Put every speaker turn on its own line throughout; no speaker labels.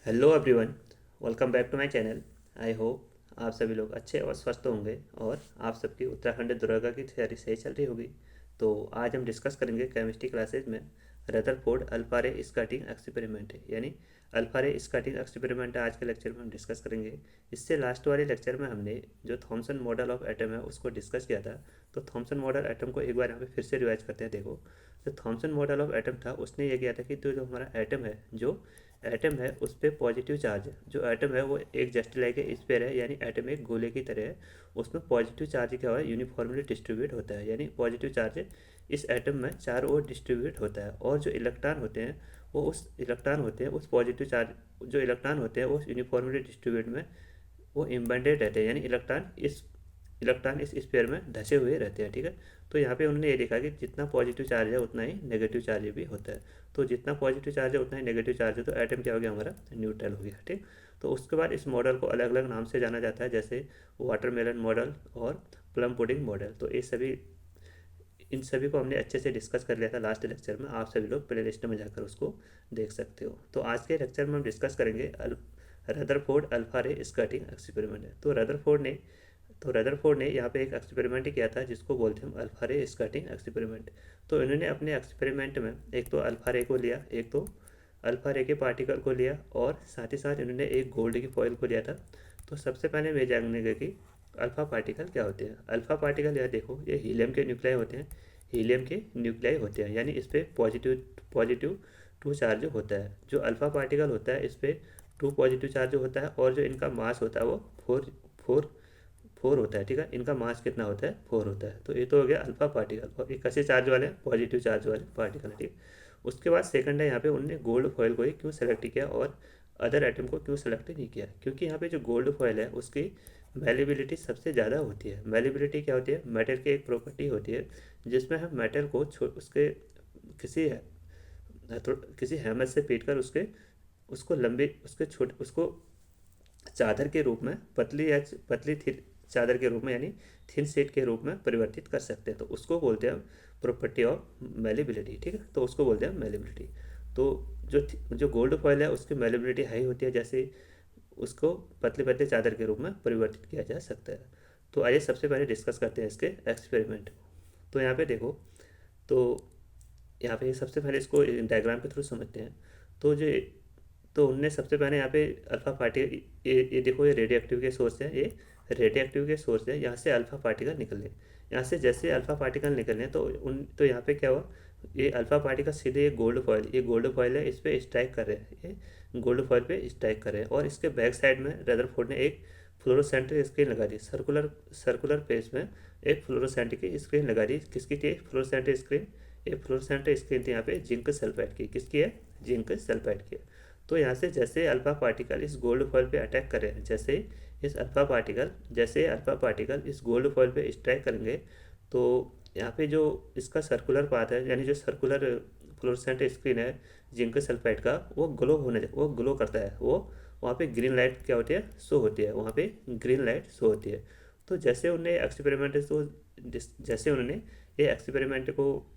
Hello everyone, welcome back to my channel. I hope आप सभी लोग अच्छे और स्वस्थ होंगे और आप सबकी उत्तराखंड दुर्गा की तैयारी सही चल रही होगी। तो आज हम डिस्कस करेंगे केमिस्ट्री क्लासेज में रदरफोर्ड अल्फा रे स्कैटरिंग एक्सपेरिमेंट यानी अल्फा रे स्कैटरिंग एक्सपेरिमेंट आज के लेक्चर में हम डिस्कस करेंगे। इससे लास्ट वाले लेक्चर में हमने जो थॉमसन मॉडल ऑफ एटम है उसको डिस्कस किया था। तो थॉमसन मॉडल एटम को एक बार यहाँ पे फिर से रिवाइज करते हैं। देखो, जो थॉमसन मॉडल ऑफ एटम था उसने ये किया था कि जो हमारा एटम है, जो एटम है उस पर पॉजिटिव चार्ज है। जो एटम है वो एक जस्ट लाइक ए स्फीयर है, यानी एटम एक गोले की तरह है। उसमें पॉजिटिव चार्ज क्या हुआ है, यूनिफॉर्मली डिस्ट्रीब्यूट होता है, यानी पॉजिटिव चार्ज इस एटम में चारों ओर डिस्ट्रीब्यूट होता है। और जो इलेक्ट्रॉन होते हैं वो उस पॉजिटिव चार्ज, जो इलेक्ट्रॉन होते हैं वो यूनिफॉर्मली डिस्ट्रीब्यूट में वो इम्बेडेड रहते हैं, यानी इलेक्ट्रॉन इस स्फीयर में धसे हुए रहते हैं। ठीक है। तो यहाँ पे उन्होंने ये देखा कि जितना पॉजिटिव चार्ज है उतना ही नेगेटिव चार्ज भी होता है। तो जितना पॉजिटिव चार्ज है उतना ही नेगेटिव चार्ज है, तो एटम क्या हो गया हमारा, न्यूट्रल हो गया। ठीक। तो उसके बाद इस मॉडल को अलग अलग नाम से जाना जाता है, जैसे वाटरमेलन मॉडल और प्लम पुडिंग मॉडल। तो इन सभी को हमने अच्छे से डिस्कस कर लिया था लास्ट लेक्चर में। आप सभी लोग प्ले लिस्ट में जाकर उसको देख सकते हो। तो आज के लेक्चर में हम डिस्कस करेंगे रदरफोर्ड अल्फा रे स्कैटरिंग एक्सपेरिमेंट है। तो रदरफोर्ड ने यहाँ पे एक एक्सपेरिमेंट किया था जिसको बोलते हैं हम अल्फा रे स्कैटरिंग एक्सपेरिमेंट। तो इन्होंने अपने एक्सपेरिमेंट में एक तो अल्फा रे को लिया, एक तो अल्फा रे के पार्टिकल को लिया, और साथ ही साथ इन्होंने एक गोल्ड की फॉइल को लिया था। तो सबसे पहले वे जानने गए कि अल्फा पार्टिकल क्या होते हैं। अल्फा पार्टिकल, यह देखो, ये हीलियम के न्यूक्लियाई होते हैं। हीलियम के न्यूक्लियाई होते हैं, यानी इस पर पॉजिटिव टू चार्ज होता है। जो अल्फा पार्टिकल होता है इस पर टू पॉजिटिव चार्ज होता है, और जो इनका मास होता है वो फोर फोर फोर होता है। ठीक है। इनका मास कितना होता है, फोर होता है। तो ये तो हो गया अल्फा पार्टिकल, और ये कैसे चार्ज वाले हैं, पॉजिटिव चार्ज वाले पार्टिकल। ठीक। उसके बाद सेकंड है, यहाँ पे उन्होंने गोल्ड फॉयल को ही क्यों सेलेक्ट किया और अदर आइटम को क्यों सेलेक्ट नहीं किया, क्योंकि यहाँ पे जो गोल्ड फॉयल है उसकी मेलेबिलिटी सबसे ज़्यादा होती है। मेलेबिलिटी क्या होती है, मेटल की एक प्रॉपर्टी होती है जिसमें हम मेटल को उसके किसी किसी हैमर से पीट कर उसको लंबे उसके छोटे उसको चादर के रूप में, पतली थी चादर के रूप में, यानी थिन शीट के रूप में परिवर्तित कर सकते हैं। तो उसको बोलते हैं प्रॉपर्टी ऑफ मेलेबिलिटी। ठीक है। तो उसको बोलते हैं मेलेबिलिटी। तो जो गोल्ड फॉयल है उसकी मेलेबिलिटी हाई होती है, जैसे उसको पतले पतले चादर के रूप में परिवर्तित किया जा सकता है। तो आइए सबसे पहले डिस्कस करते हैं इसके एक्सपेरिमेंट को। तो यहाँ पे देखो, तो यहाँ पे सबसे पहले इसको डायग्राम के थ्रू समझते हैं। तो जो तो उनने सबसे पहले यहाँ पे अल्फा पार्टिकल, ये देखो, ये रेडियो एक्टिव के सोर्स है, ये रेडियो एक्टिव के सोर्स है। यहाँ से अल्फा पार्टिकल निकले। यहाँ से जैसे अल्फा पार्टिकल निकले तो यहाँ पे क्या हुआ, ये अल्फा पार्टिकल सीधे ये गोल्ड फॉइल है, इस पर स्ट्राइक कर रहे हैं, ये गोल्ड फॉइल पे स्ट्राइक कर रहे हैं। और इसके बैक साइड में रदरफोर्ड ने एक फ्लोरोसेंट स्क्रीन लगा दी, सर्कुलर पेज में एक फ्लोरोसेंट की स्क्रीन लगा दी। किसकी थी फ्लोरोसेंट स्क्रीन, ये फ्लोरोसेंट स्क्रीन थी यहाँ पे जिंक सल्फाइड की। किसकी है, जिंक सल्फाइड की है। तो यहाँ से जैसे अल्फा पार्टिकल इस गोल्ड फॉइल पे अटैक करें, जैसे अल्फा पार्टिकल इस गोल्ड फॉइल पे स्ट्राइक करेंगे, तो यहाँ पे जो इसका सर्कुलर पाथ है, यानी जो सर्कुलर फ्लोरोसेंट स्क्रीन है जिंक सल्फाइड का, वो ग्लो करता है। वो वहाँ पे ग्रीन लाइट क्या होती है, शो होती है, वहाँ पे ग्रीन लाइट शो होती है। तो जैसे उन्होंने ये एक्सपेरिमेंट को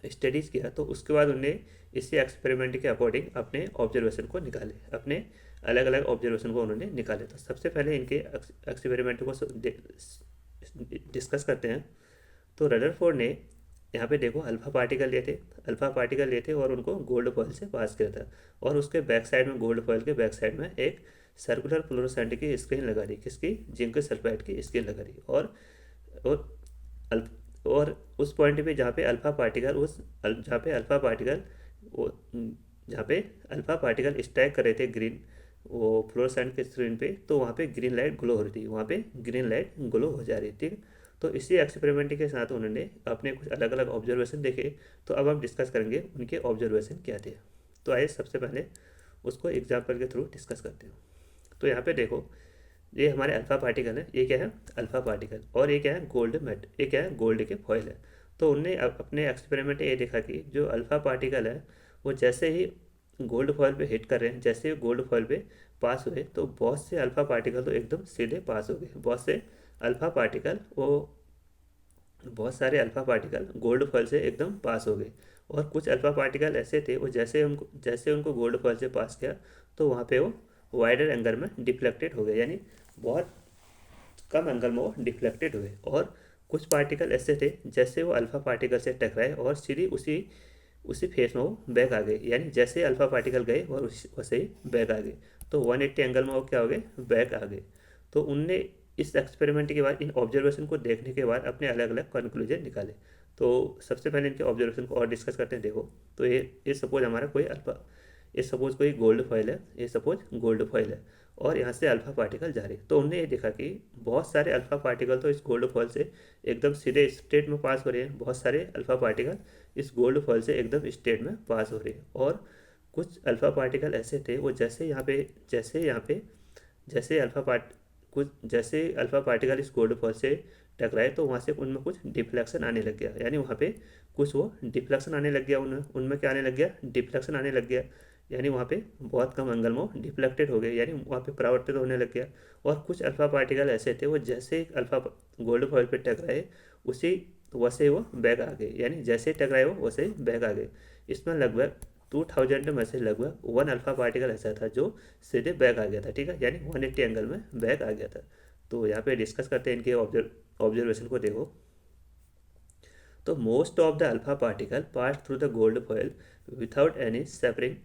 स्टडीज़ किया, तो उसके बाद उन्होंने इसी एक्सपेरिमेंट के अकॉर्डिंग अपने ऑब्जर्वेशन को निकाले, अपने अलग अलग ऑब्जर्वेशन को उन्होंने निकाले। तो सबसे पहले इनके एक्सपेरिमेंट को डिस्कस करते हैं। तो रदरफोर्ड ने यहाँ पे देखो अल्फा पार्टिकल लिए थे और उनको गोल्ड फॉइल से पास किया था। और उसके बैक साइड में, गोल्ड फॉइल के बैक साइड में एक सर्कुलर फ्लोरोसेंट की स्क्रीन लगा दी। किसकी, जिंक सल्फाइड की स्क्रीन लगा दी। और अल और उस पॉइंट पे जहाँ पे अल्फा पार्टिकल जहाँ पे अल्फा पार्टिकल वो जहाँ पे अल्फा पार्टिकल स्ट्राइक कर रहे थे ग्रीन वो फ्लोरोसेंट के स्क्रीन पे, तो वहाँ पे ग्रीन लाइट ग्लो हो रही थी, वहाँ पे ग्रीन लाइट ग्लो हो जा रही थी। तो इसी एक्सपेरिमेंट के साथ उन्होंने अपने कुछ अलग अलग ऑब्जर्वेशन देखे। तो अब हम डिस्कस करेंगे उनके ऑब्जर्वेशन क्या थे। तो आइए सबसे पहले उसको एग्जाम्पल के थ्रू डिस्कस करते हैं। तो यहाँ पे देखो, ये हमारे अल्फा पार्टिकल है, ये क्या है अल्फा पार्टिकल, और ये क्या है ये क्या है गोल्ड के फॉइल है। तो उनने अपने एक्सपेरिमेंट में ये देखा कि जो अल्फा पार्टिकल है वो जैसे ही गोल्ड फॉइल पे हिट कर रहे हैं, जैसे ही गोल्ड फॉइल पे पास हुए, तो बहुत से अल्फा पार्टिकल तो एकदम सीधे पास हो गए। अल्फा पार्टिकल वो बहुत सारे अल्फा पार्टिकल गोल्ड फॉइल से एकदम पास हो गए। और कुछ अल्फा पार्टिकल ऐसे थे वो जैसे उनको गोल्ड फॉइल से पास किया तो वहाँ पे वो वाइडर एंगल में डिफ्लेक्टेड हो गए, यानी बहुत कम एंगल में वो डिफ्लेक्टेड हुए। और कुछ पार्टिकल ऐसे थे जैसे वो अल्फा पार्टिकल से टकराए और सीधी उसी उसी फेस में वो बैक आ गए, यानी जैसे अल्फा पार्टिकल गए और वैसे ही बैक आ गए। तो 180 एंगल में वो क्या हो गए, बैक आ गए। तो उनने इस एक्सपेरिमेंट के बाद, इन ऑब्जर्वेशन को देखने के बाद अपने अलग अलग कंक्लूजन निकाले। तो सबसे पहले इनके ऑब्जर्वेशन को और डिस्कस करते हैं। देखो, तो ये सपोज हमारा कोई अल्फा, ये सपोज कोई गोल्ड फॉइल है, ये सपोज गोल्ड फॉइल है और यहाँ से अल्फा पार्टिकल जा रही है। तो उनने ये देखा कि बहुत सारे अल्फा पार्टिकल तो इस गोल्ड फॉइल से एकदम सीधे स्ट्रेट में पास हो रहे हैं, बहुत सारे अल्फा पार्टिकल इस गोल्ड फॉइल से एकदम स्ट्रेट में पास हो रहे हैं। और कुछ अल्फा पार्टिकल ऐसे थे वो जैसे यहाँ पे जैसे अल्फा पार्ट कुछ जैसे अल्फा पार्टिकल इस गोल्ड फॉल से टकराए तो वहाँ से उनमें कुछ डिफ्लेक्शन आने लग गया, यानी वहाँ पे कुछ वो डिफ्लेक्शन आने लग गया, उनमें उनमें क्या आने लग गया, डिफ्लेक्शन आने लग गया। यानी वहाँ पे बहुत कम एंगल में वो डिफ्लेक्टेड हो गए, यानी वहाँ पे परावर्तित होने लग गया। और कुछ अल्फा पार्टिकल ऐसे थे वो जैसे अल्फा गोल्ड फॉइल पे टकराए उसी वैसे वो बैक आ गए, यानी जैसे टकराए वो वैसे बैक आ गए। इसमें लगभग 2000 में से लगभग 1 अल्फा पार्टिकल ऐसा था जो सीधे बैक आ गया था, ठीक है, यानी 180 एंगल में बैक आ गया था। तो यहाँ पे डिस्कस करते हैं इनके ऑब्जर्वेशन को। देखो, तो most of the alpha particle pass through the gold foil without any suffering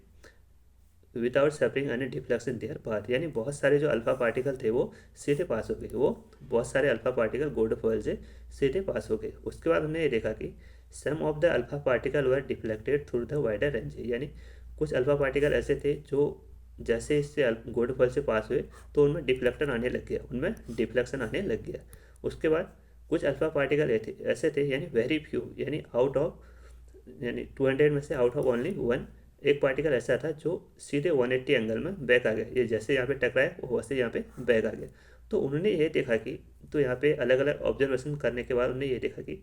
any deflection their path, यानी बहुत सारे जो अल्फा पार्टिकल थे वो सीधे पास हो गए, वो बहुत सारे अल्फा पार्टिकल गोल्ड फॉइल से सीधे पास हो गए। उसके बाद हमने ये देखा कि some of the alpha particle were deflected through the wider range, यानी कुछ अल्फा पार्टिकल ऐसे थे जो जैसे इससे गोल्ड फॉइल से पास हुए तो उनमें डिफ्लेक्शन आने लग गया, उनमें डिफ्लेक्शन आने लग गया। उसके बाद कुछ अल्फा पार्टिकल ऐसे थे, यानी वेरी फ्यू, यानी 200 में से आउट ऑफ ओनली 1 एक पार्टिकल ऐसा था जो सीधे 180 एंगल में बैक आ गया, ये जैसे यहाँ पे टकराया वो वैसे यहाँ पे बैक आ गया। तो उन्होंने ये देखा कि, तो यहाँ पे अलग अलग ऑब्जर्वेशन करने के बाद उन्होंने ये देखा कि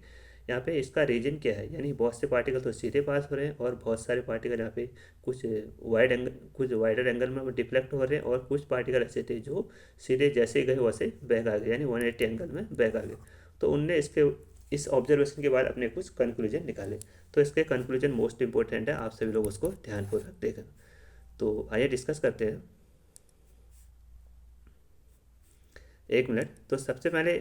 यहाँ पे इसका रीजन क्या है, यानी बहुत से पार्टिकल तो सीधे पास हो रहे हैं और बहुत सारे पार्टिकल यहाँ पे कुछ वाइडर एंगल में डिफ्लेक्ट हो रहे हैं और कुछ पार्टिकल ऐसे थे जो सीधे जैसे गए वैसे बैक आ गए, यानी 180 एंगल में बैक आ गए। तो उनने इस ऑब्जर्वेशन के बाद अपने कुछ कंक्लूजन निकाले। तो इसके कंक्लूजन मोस्ट इंपॉर्टेंट है, आप सभी लोग उसको ध्यानपूर्वक देखें। तो आइए डिस्कस करते हैं। एक मिनट। तो सबसे पहले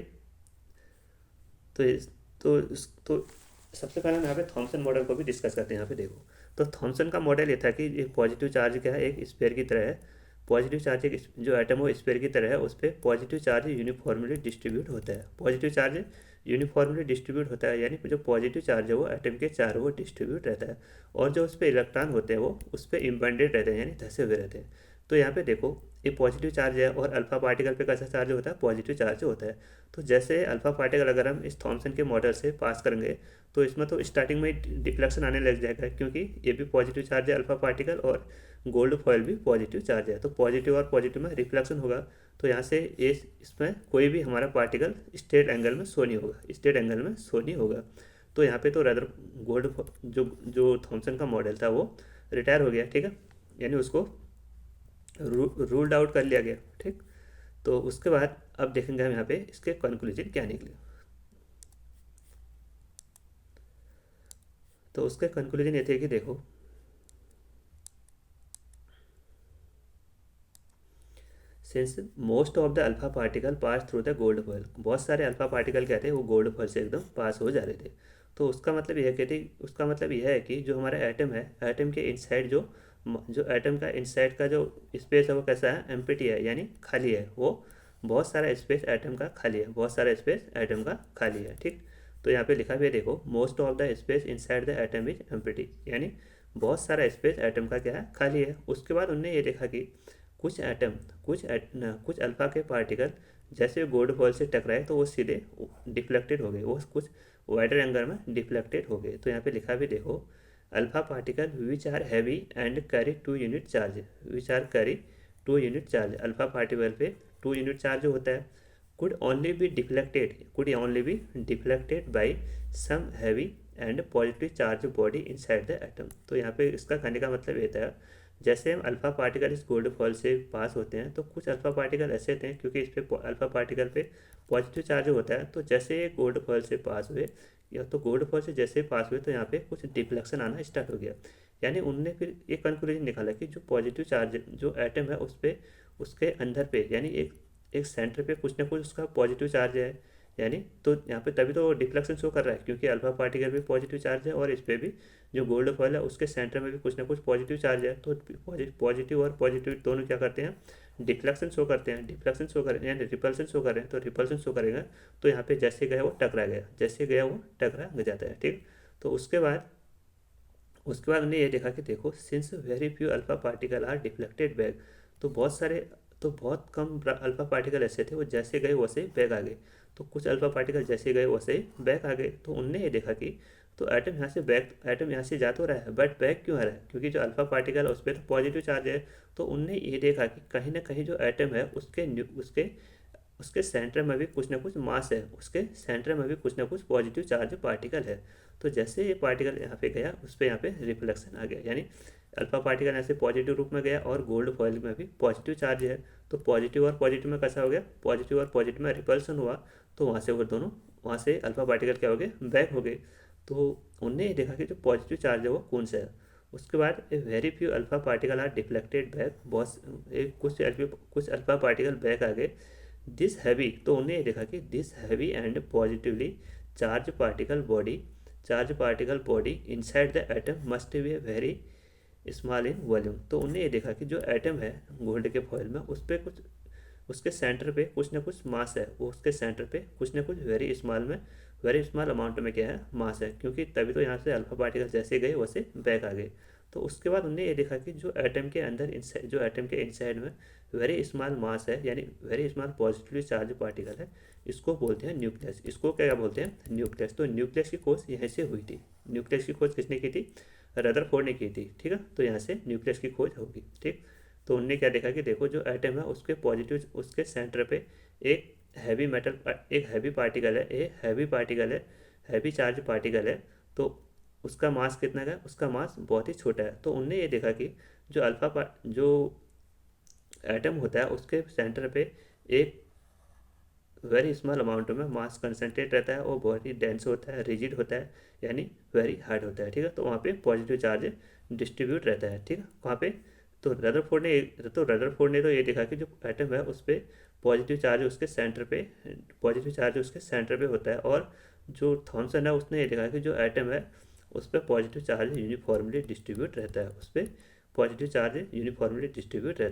तो इस तो सबसे पहले हम यहाँ पे थॉमसन मॉडल को भी डिस्कस करते हैं। यहाँ पे देखो, तो थॉमसन का मॉडल ये था कि एक पॉजिटिव चार्ज क्या है, एक स्फीयर की तरह है। पॉजिटिव चार्ज एक जो एटम हो स्फीयर की तरह है, उस पर पॉजिटिव चार्ज यूनिफॉर्मली डिस्ट्रीब्यूट होता है। पॉजिटिव चार्ज यूनिफॉर्मली डिस्ट्रीब्यूट होता है, यानी जो पॉजिटिव चार्ज है वो एटम के चारों ओर डिस्ट्रीब्यूट रहता है और जो उस पर इलेक्ट्रॉन होते हैं वो उस पर इम्बेंडेड रहते हैं, यानी धंसे हुए रहते हैं। तो यहाँ पे देखो, ये पॉजिटिव चार्ज है और अल्फा पार्टिकल पे कैसा चार्ज होता है, पॉजिटिव चार्ज होता है। तो जैसे अल्फा पार्टिकल अगर हम इस थॉमसन के मॉडल से पास करेंगे तो इसमें तो स्टार्टिंग में डिफ्लेक्शन आने लग जाएगा, क्योंकि ये भी पॉजिटिव चार्ज है अल्फा पार्टिकल और गोल्ड फॉइल भी पॉजिटिव चार्ज है। तो पॉजिटिव और पॉजिटिव में रिफ्लेक्शन होगा। तो यहाँ से इसमें कोई भी हमारा पार्टिकल स्ट्रेट एंगल में शो नहीं होगा, स्ट्रेट एंगल में शो नहीं होगा। तो यहाँ पे तो रदर गोल्ड जो जो थॉमसन का मॉडल था वो रिटायर हो गया, ठीक है, यानी उसको रूल्ड आउट कर लिया गया, ठीक। तो उसके बाद अब देखेंगे हम यहाँ पे इसके कंक्लूजन क्या निकले। तो उसके कंक्लूजन ये थे कि देखो, since most of the alpha particle pass through the gold foil, बहुत सारे अल्फा पार्टिकल क्या थे वो गोल्ड फॉइल से एकदम पास हो जा रहे थे। तो उसका मतलब यह है कि जो हमारा एटम है, एटम के इनसाइड जो एटम का इनसाइड का जो स्पेस है वो कैसा है, एम्प्टी है, यानी खाली है। वो बहुत सारा स्पेस एटम का खाली है, बहुत सारा स्पेस एटम का खाली है, ठीक। तो यहाँ पे लिखा भी है, देखो, most of the space inside the atom is empty, यानी बहुत सारा स्पेस एटम का क्या है, खाली है। उसके बाद उनने ये देखा कि कुछ एटम कुछ अल्फा के पार्टिकल जैसे गोल्ड फॉइल से टकराए तो वो सीधे डिफ्लेक्टेड हो गए, वो कुछ वाइडर एंगल में डिफ्लेक्टेड हो गए। तो यहाँ पे लिखा भी देखो, alpha particle which are heavy and carry 2 unit charge, which are carry 2 unit charge, alpha particle पे 2 यूनिट चार्ज होता है, could only be deflected by some heavy and positive charge body inside the atom. तो यहाँ पे इसका कहने का मतलब ये था, जैसे हम अल्फा पार्टिकल इस गोल्ड फॉइल से पास होते हैं तो कुछ अल्फा पार्टिकल ऐसे थे, क्योंकि इस पे अल्फा पार्टिकल पे पॉजिटिव चार्ज होता है, तो जैसे ये गोल्ड फॉइल से पास हुए या तो गोल्ड फॉइल से जैसे पास हुए तो यहाँ पे कुछ डिफ्लेक्शन आना स्टार्ट हो गया। यानी उनने फिर एक कंक्लूजन निकाला कि जो पॉजिटिव चार्ज जो एटम है उस पर उसके अंदर पे यानी एक एक सेंटर पे कुछ ना कुछ उसका पॉजिटिव चार्ज है। यानी तो यहाँ पे तभी तो डिफ्लेक्शन शो कर रहा है, क्योंकि अल्फा पार्टिकल भी पॉजिटिव चार्ज है और इस पर भी जो गोल्ड फॉइल है उसके सेंटर में भी कुछ ना कुछ पॉजिटिव चार्ज है। तो पॉजिटिव और पॉजिटिव दोनों क्या करते हैं, डिफ्लेक्शन शो करते हैं। डिफ्लेक्शन शो करें यानी रिपल्सन शो करें, तो रिपल्सन शो करेगा तो यहाँ पे जैसे गया वो टकरा गया, जैसे गया वो टकरा जाता है। ठीक, तो उसके बाद हमने ये देखा कि देखो since very few alpha particle are deflected back, तो बहुत कम अल्फा पार्टिकल ऐसे थे वो जैसे गए वैसे ही बैक आ गए। तो कुछ अल्फा पार्टिकल जैसे गए वैसे ही बैक आ गए। तो उनने ये देखा कि तो एटम यहाँ से जा तो रहा है बट बैक क्यों आ रहा है, क्योंकि जो अल्फा पार्टिकल है उस पर तो पॉजिटिव चार्ज है। तो उनने ये देखा कि कहीं ना कहीं जो एटम है उसके उसके सेंटर में भी कुछ ना कुछ मास है, उसके सेंटर में भी कुछ ना कुछ पॉजिटिव चार्ज पार्टिकल है। तो जैसे ये पार्टिकल यहाँ पे गया उस पर यहाँ पे रिफ्लेक्शन आ गया, यानी अल्फा पार्टिकल यहाँ से पॉजिटिव रूप में गया और गोल्ड फॉइल में भी पॉजिटिव चार्ज है। तो पॉजिटिव और पॉजिटिव में कैसा हो गया, पॉजिटिव और पॉजिटिव में रिपल्सन हुआ। तो वहाँ से अल्फा पार्टिकल क्या हो गए, बैक हो गए। तो उनने ये देखा कि जो पॉजिटिव चार्ज है वो कौन सा है। उसके बाद a very few alpha particle are deflected back, कुछ अल्फा पार्टिकल बैक आ गए। दिस हैवी, तो उन्हें ये देखा कि this heavy and positively charge particle body inside the atom must be very small in volume. तो उन्हें ये देखा कि जो एटम है गोल्ड के फॉइल में उस पर कुछ उसके सेंटर पे कुछ ना कुछ मास है, वो उसके सेंटर पे कुछ ना कुछ वेरी स्मॉल अमाउंट में क्या है, मास है, क्योंकि तभी तो यहाँ से अल्फा पार्टिकल जैसे गए वैसे बैक आ गए। तो उसके बाद उन्होंने ये देखा कि जो एटम के इनसाइड में वेरी स्मॉल मास है यानी very small positively charge particle है, इसको बोलते हैं न्यूक्लियस। इसको क्या बोलते हैं, न्यूक्लियस। तो न्यूक्लियस की खोज यहीं से हुई थी। न्यूक्लियस की खोज किसने की थी, रदरफोर्ड ने की थी। ठीक है, तो यहाँ से न्यूक्लियस की खोज होगी। ठीक, तो उनने क्या देखा कि देखो जो एटम है उसके सेंटर पे एक हैवी पार्टिकल है, हैवी चार्ज पार्टिकल है। तो उसका मास कितना है, उसका मास बहुत ही छोटा है। तो उनने ये देखा कि जो एटम होता है उसके सेंटर पे एक वेरी स्मॉल अमाउंट में मास कंसनट्रेट रहता है और बहुत ही डेंस होता है, रिजिड होता है, यानी वेरी हार्ड होता है। ठीक है, तो वहाँ पे पॉजिटिव चार्ज डिस्ट्रीब्यूट रहता है। ठीक है, वहाँ पे रदरफोर्ड ने तो ये देखा कि जो एटम है उस पर पॉजिटिव चार्ज उसके सेंटर पे होता है। और जो थॉमसन है उसने ये देखा कि जो एटम है उस पर पॉजिटिव चार्ज यूनिफॉर्मली डिस्ट्रीब्यूट रहता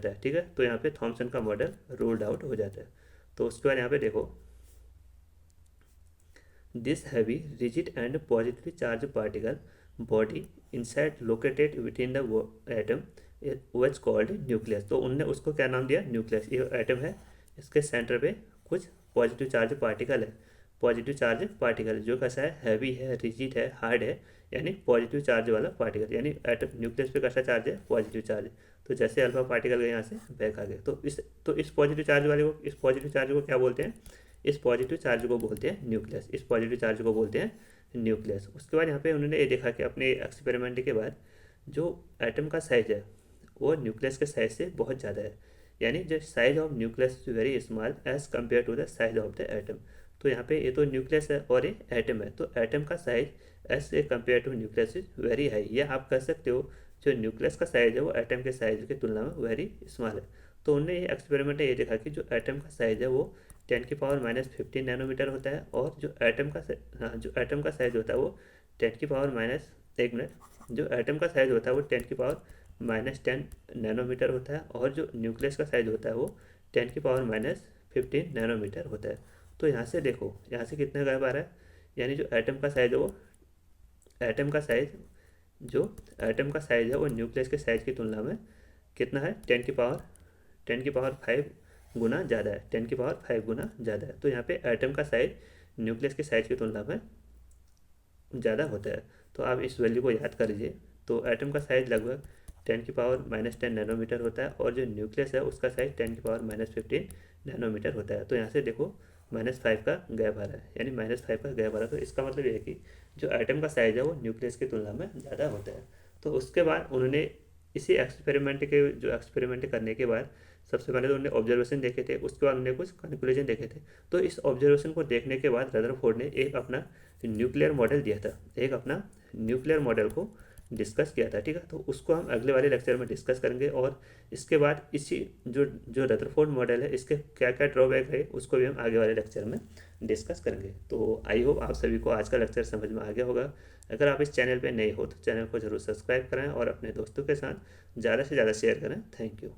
है, ठीक है, तो यहाँ पे थॉमसन का मॉडल रूल्ड आउट हो जाता है। तो उसके बाद यहाँ पे देखो this heavy rigid and positively charge particle body inside located with in the atom was called nucleus. तो उनने उसको क्या नाम दिया, न्यूक्लियस। ये एटम है, इसके सेंटर पे कुछ पॉजिटिव चार्ज पार्टिकल जो कैसा है, हैवी है, रिजिड है, हार्ड है, यानी पॉजिटिव चार्ज वाला पार्टिकल। यानी एटम न्यूक्लियस पे कैसा चार्ज है, पॉजिटिव चार्ज। तो जैसे अल्फा पार्टिकल गए यहाँ से बैक आ गए। तो इस पॉजिटिव चार्ज को क्या बोलते हैं, इस पॉजिटिव चार्ज को बोलते हैं न्यूक्लियस। उसके बाद यहाँ पे उन्होंने ये देखा कि अपने एक्सपेरिमेंट के बाद जो एटम का साइज है वो न्यूक्लियस के साइज से बहुत ज़्यादा है। यानी जो size of nucleus is very small as compare to the size of the atom. तो यहाँ पे ये तो न्यूक्लियस है और ये एटम है, तो एटम का size as a compare to nucleus is very high. या आप कह सकते हो जो न्यूक्लियस का साइज है वो एटम के साइज की तुलना में वेरी स्मॉल है। तो उन्होंने ये एक्सपेरिमेंट में ये देखा कि जो एटम का साइज है वो 10⁻⁻15 नैनोमीटर होता है, और जो एटम का साइज होता है वो 10 जो एटम का साइज होता है वो 10⁻10 नैनोमीटर होता है, और जो न्यूक्लियस का साइज होता है वो 10⁻15 नैनोमीटर होता है। तो यहाँ से देखो, यहाँ से कितना गैप आ रहा है, यानी जो एटम का साइज जो एटम का साइज है वो न्यूक्लियस के साइज की तुलना में कितना है, 10⁻5 गुना ज़्यादा है, 10⁻5 गुना ज़्यादा है। तो यहाँ पे एटम का साइज न्यूक्लियस के साइज की तुलना में ज़्यादा होता है। तो आप इस वैल्यू को याद कर लीजिए। तो एटम का साइज लगभग 10⁻10 नैनोमीटर होता है, और जो न्यूक्लियस है उसका साइज 10⁻15 नैनोमीटर होता है। तो यहाँ से देखो -5 का गैप आ रहा है, यानी -5 का गैप आ रहा है। तो इसका मतलब ये है कि जो एटम का साइज है वो न्यूक्लियस की तुलना में ज़्यादा होता है। तो उसके बाद उन्होंने इसी एक्सपेरिमेंट के जो एक्सपेरिमेंट करने के बाद सबसे पहले तो उन्होंने ऑब्जर्वेशन देखे थे, उसके बाद उन्होंने कुछ कंक्लूजन देखे थे। तो इस ऑब्जर्वेशन को देखने के बाद रदरफोर्ड ने एक अपना न्यूक्लियर मॉडल दिया था, एक अपना न्यूक्लियर मॉडल को डिस्कस किया था। ठीक है, तो उसको हम अगले वाले लेक्चर में डिस्कस करेंगे, और इसके बाद इसी जो जो रदरफोर्ड मॉडल है इसके क्या क्या ड्रॉबैक है उसको भी हम आगे वाले लेक्चर में डिस्कस करेंगे। तो आई होप आप सभी को आज का लेक्चर समझ में आ गया होगा। अगर आप इस चैनल पे नए हो तो चैनल को ज़रूर सब्सक्राइब करें और अपने दोस्तों के साथ ज़्यादा से ज़्यादा शेयर करें। Thank you.